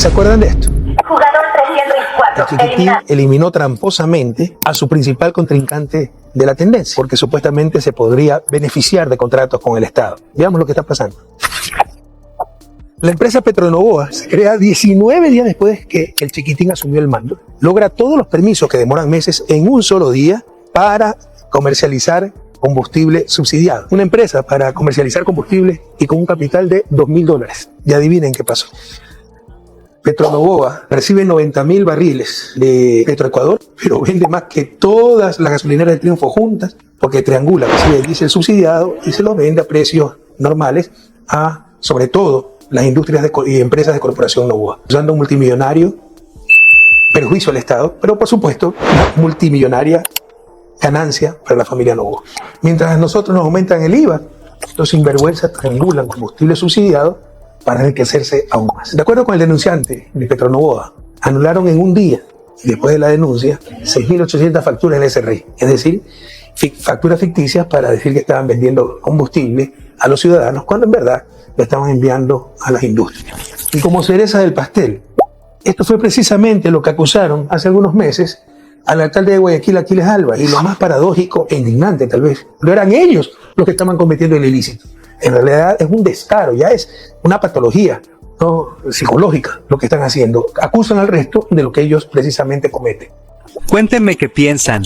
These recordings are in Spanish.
¿Se acuerdan de esto? Jugador 304. El Chiquitín eliminó tramposamente a su principal contrincante de la tendencia, porque supuestamente se podría beneficiar de contratos con el Estado. Veamos lo que está pasando. La empresa Petronovoa se crea 19 días después que el Chiquitín asumió el mando. Logra todos los permisos que demoran meses en un solo día para comercializar combustible subsidiado. Una empresa para comercializar combustible y con un capital de $2.000. Y adivinen qué pasó. Petronovoa recibe 90.000 barriles de Petroecuador, pero vende más que todas las gasolineras del Triunfo juntas, porque triangula, recibe el diésel subsidiado y se lo vende a precios normales a, sobre todo, las industrias y empresas de Corporación Novoa, usando un multimillonario perjuicio al Estado, pero por supuesto, una multimillonaria ganancia para la familia Novoa. Mientras a nosotros nos aumentan el IVA, los sinvergüenzas triangulan combustible subsidiado para enriquecerse aún más. De acuerdo con el denunciante de Petronovoa, anularon en un día, después de la denuncia, 6.800 facturas del SRI, es decir, facturas ficticias para decir que estaban vendiendo combustible a los ciudadanos, cuando en verdad lo estaban enviando a las industrias. Y como cereza del pastel, esto fue precisamente lo que acusaron hace algunos meses al alcalde de Guayaquil, Aquiles Álvarez. Y lo más paradójico e indignante tal vez, no eran ellos los que estaban cometiendo el ilícito. En realidad es un descaro, ya es una patología, ¿no?, psicológica lo que están haciendo. Acusan al resto de lo que ellos precisamente cometen. Cuéntenme qué piensan.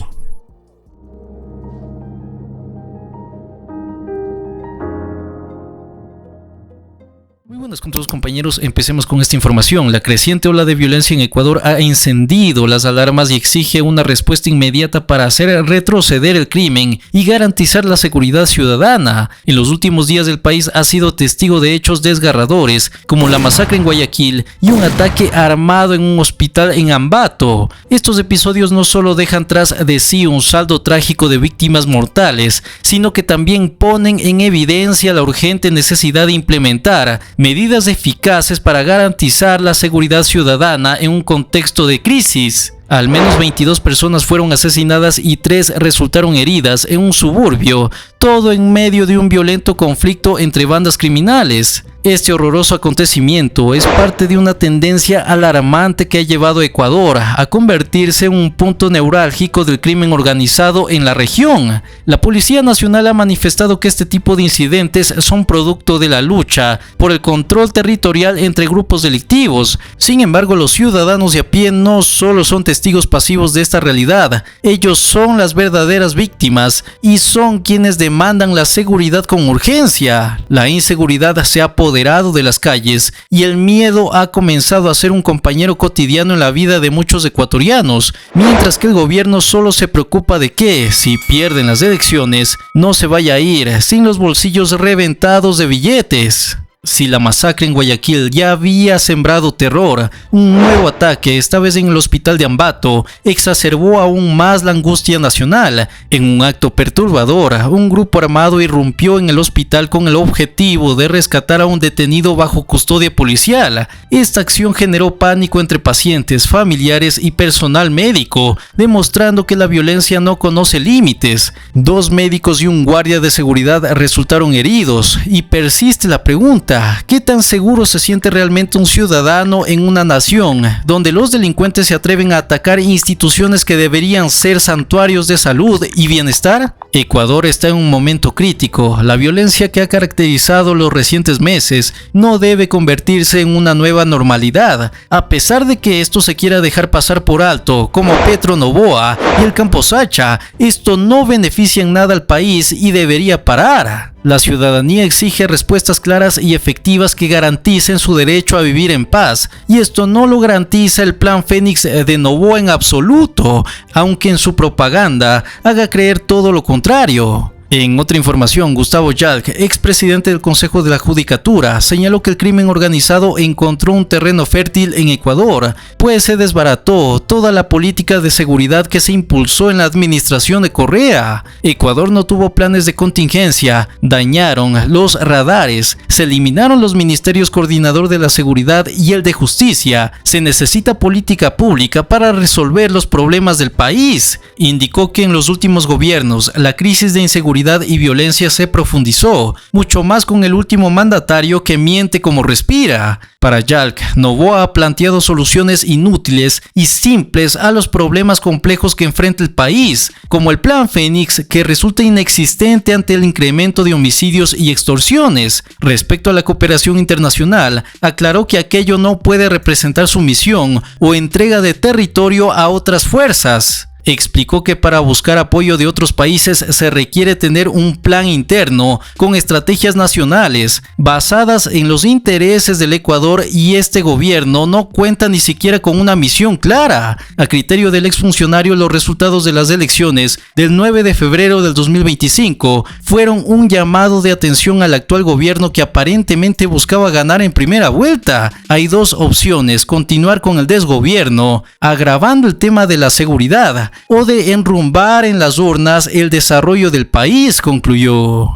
Buenas con todos, compañeros, empecemos con esta información. La creciente ola de violencia en Ecuador ha encendido las alarmas y exige una respuesta inmediata para hacer retroceder el crimen y garantizar la seguridad ciudadana. En los últimos días el país ha sido testigo de hechos desgarradores, como la masacre en Guayaquil y un ataque armado en un hospital en Ambato. Estos episodios no solo dejan tras de sí un saldo trágico de víctimas mortales, sino que también ponen en evidencia la urgente necesidad de implementar medidas eficaces para garantizar la seguridad ciudadana en un contexto de crisis. Al menos 22 personas fueron asesinadas y 3 resultaron heridas en un suburbio, todo en medio de un violento conflicto entre bandas criminales. Este horroroso acontecimiento es parte de una tendencia alarmante que ha llevado a Ecuador a convertirse en un punto neurálgico del crimen organizado en la región. La Policía Nacional ha manifestado que este tipo de incidentes son producto de la lucha por el control territorial entre grupos delictivos. Sin embargo, los ciudadanos de a pie no solo son testigos pasivos de esta realidad, ellos son las verdaderas víctimas y son quienes demandan la seguridad con urgencia. La inseguridad se ha apoderado de las calles y el miedo ha comenzado a ser un compañero cotidiano en la vida de muchos ecuatorianos, mientras que el gobierno solo se preocupa de que, si pierden las elecciones, no se vaya a ir sin los bolsillos reventados de billetes. Si la masacre en Guayaquil ya había sembrado terror, un nuevo ataque, esta vez en el hospital de Ambato, exacerbó aún más la angustia nacional. En un acto perturbador, un grupo armado irrumpió en el hospital con el objetivo de rescatar a un detenido bajo custodia policial. Esta acción generó pánico entre pacientes, familiares y personal médico, demostrando que la violencia no conoce límites. 2 médicos y un guardia de seguridad resultaron heridos y persiste la pregunta: ¿qué tan seguro se siente realmente un ciudadano en una nación donde los delincuentes se atreven a atacar instituciones que deberían ser santuarios de salud y bienestar? Ecuador está en un momento crítico. La violencia que ha caracterizado los recientes meses no debe convertirse en una nueva normalidad, a pesar de que esto se quiera dejar pasar por alto, como Petronovoa y el Campo Sacha. Esto no beneficia en nada al país y debería parar. La ciudadanía exige respuestas claras y efectivas que garanticen su derecho a vivir en paz, y esto no lo garantiza el Plan Fénix de Novoa en absoluto, aunque en su propaganda haga creer todo lo contrario. En otra información, Gustavo Yalc, expresidente del Consejo de la Judicatura, señaló que el crimen organizado encontró un terreno fértil en Ecuador, pues se desbarató toda la política de seguridad que se impulsó en la administración de Correa. Ecuador no tuvo planes de contingencia, dañaron los radares, se eliminaron los ministerios coordinador de la seguridad y el de justicia. Se necesita política pública para resolver los problemas del país. Indicó que en los últimos gobiernos la crisis de inseguridad inseguridad y violencia se profundizó, mucho más con el último mandatario que miente como respira. Para Yalc, Noboa ha planteado soluciones inútiles y simples a los problemas complejos que enfrenta el país, como el Plan Fénix, que resulta inexistente ante el incremento de homicidios y extorsiones. Respecto a la cooperación internacional, aclaró que aquello no puede representar sumisión o entrega de territorio a otras fuerzas. Explicó que para buscar apoyo de otros países se requiere tener un plan interno con estrategias nacionales basadas en los intereses del Ecuador, y este gobierno no cuenta ni siquiera con una misión clara. A criterio del exfuncionario, los resultados de las elecciones del 9 de febrero del 2025 fueron un llamado de atención al actual gobierno, que aparentemente buscaba ganar en primera vuelta. Hay dos opciones: continuar con el desgobierno, agravando el tema de la seguridad, o de enrumbar en las urnas el desarrollo del país, concluyó.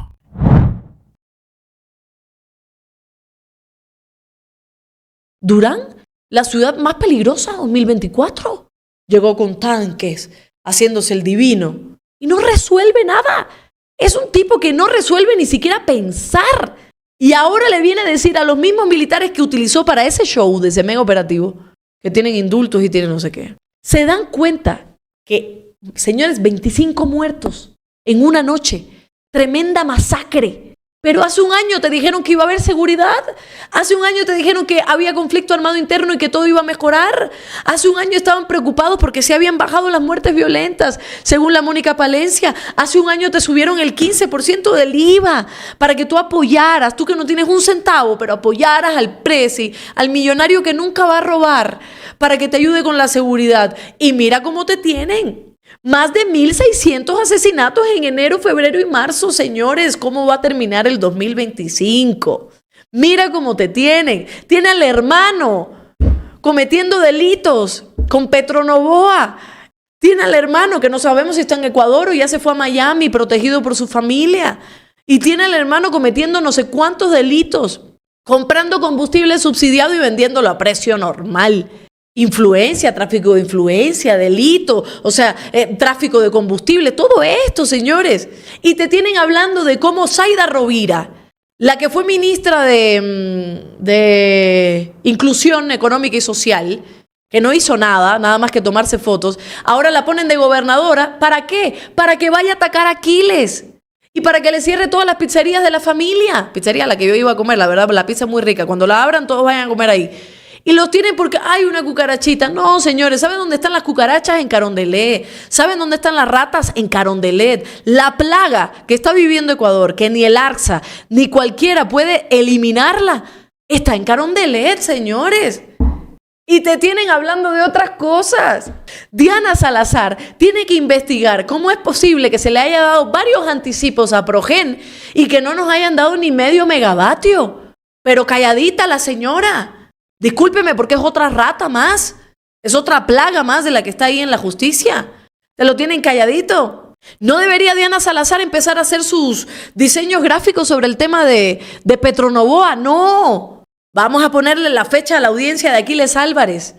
Durán, la ciudad más peligrosa 2024. Llegó con tanques, haciéndose el divino, y no resuelve nada. Es un tipo que no resuelve ni siquiera pensar. Y ahora le viene a decir a los mismos militares que utilizó para ese show de ese mega operativo, que tienen indultos y tienen no sé qué. Se dan cuenta que, señores, 25 muertos en una noche, tremenda masacre. Pero hace un año te dijeron que iba a haber seguridad. Hace un año te dijeron que había conflicto armado interno y que todo iba a mejorar. Hace un año estaban preocupados porque se habían bajado las muertes violentas, según la Mónica Palencia. Hace un año te subieron el 15% del IVA para que tú apoyaras, tú que no tienes un centavo, pero apoyaras al presi, al millonario que nunca va a robar, para que te ayude con la seguridad. Y mira cómo te tienen. Más de 1.600 asesinatos en enero, febrero y marzo, señores. ¿Cómo va a terminar el 2025? Mira cómo te tienen. Tiene al hermano cometiendo delitos con Petronovoa. Tiene al hermano que no sabemos si está en Ecuador o ya se fue a Miami protegido por su familia. Y tiene al hermano cometiendo no sé cuántos delitos, comprando combustible subsidiado y vendiéndolo a precio normal. Influencia, tráfico de influencia, delito, o sea, tráfico de combustible, todo esto, señores. Y te tienen hablando de cómo Zaida Rovira, la que fue ministra de Inclusión Económica y Social, que no hizo nada más que tomarse fotos, ahora la ponen de gobernadora. ¿Para qué? Para que vaya a atacar a Aquiles y para que le cierre todas las pizzerías de la familia. Pizzería a la que yo iba a comer, la verdad, la pizza es muy rica. Cuando la abran, todos vayan a comer ahí. Y los tienen porque hay una cucarachita. No, señores, ¿saben dónde están las cucarachas? En Carondelet. ¿Saben dónde están las ratas? En Carondelet. La plaga que está viviendo Ecuador, que ni el ARSA ni cualquiera puede eliminarla, está en Carondelet, señores. Y te tienen hablando de otras cosas. Diana Salazar tiene que investigar cómo es posible que se le haya dado varios anticipos a Progen y que no nos hayan dado ni medio megavatio. Pero calladita la señora. Discúlpeme, porque es otra rata más. Es otra plaga más de la que está ahí en la justicia. Te lo tienen calladito. ¿No debería Diana Salazar empezar a hacer sus diseños gráficos sobre el tema de Petronovoa? No. Vamos a ponerle la fecha a la audiencia de Aquiles Álvarez.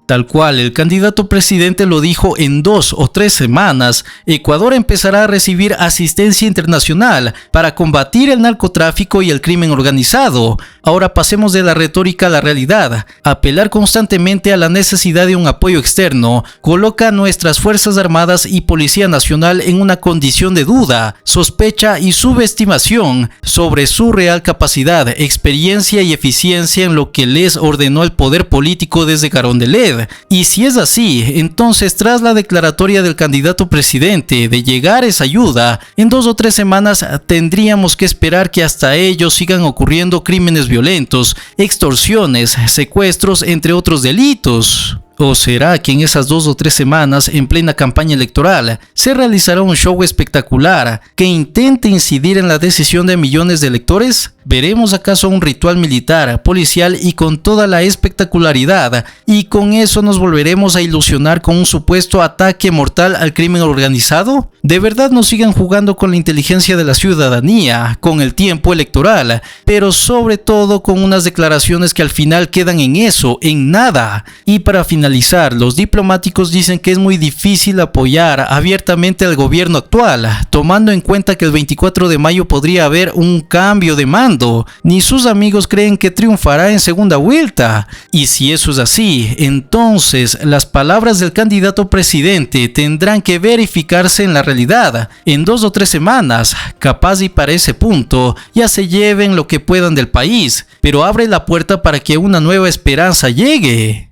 Tal cual el candidato presidente lo dijo, en 2 o 3 semanas, Ecuador empezará a recibir asistencia internacional para combatir el narcotráfico y el crimen organizado. Ahora pasemos de la retórica a la realidad. Apelar constantemente a la necesidad de un apoyo externo coloca a nuestras Fuerzas Armadas y Policía Nacional en una condición de duda, sospecha y subestimación sobre su real capacidad, experiencia y eficiencia en lo que les ordenó el poder político desde Carondelet. Y si es así, entonces tras la declaratoria del candidato presidente de llegar esa ayuda, en 2 o 3 semanas tendríamos que esperar que hasta ellos sigan ocurriendo crímenes violentos, extorsiones, secuestros, entre otros delitos. ¿O será que en esas 2 o 3 semanas, en plena campaña electoral, se realizará un show espectacular que intente incidir en la decisión de millones de electores? ¿Veremos acaso un ritual militar, policial y con toda la espectacularidad? ¿Y con eso nos volveremos a ilusionar con un supuesto ataque mortal al crimen organizado? ¿De verdad nos sigan jugando con la inteligencia de la ciudadanía, con el tiempo electoral, pero sobre todo con unas declaraciones que al final quedan en eso, en nada? Y para finalizar, finalizar, los diplomáticos dicen que es muy difícil apoyar abiertamente al gobierno actual, tomando en cuenta que el 24 de mayo podría haber un cambio de mando. Ni sus amigos creen que triunfará en segunda vuelta. Y si eso es así, entonces las palabras del candidato presidente tendrán que verificarse en la realidad en 2 o 3 semanas, capaz y para ese punto ya se lleven lo que puedan del país, pero abre la puerta para que una nueva esperanza llegue.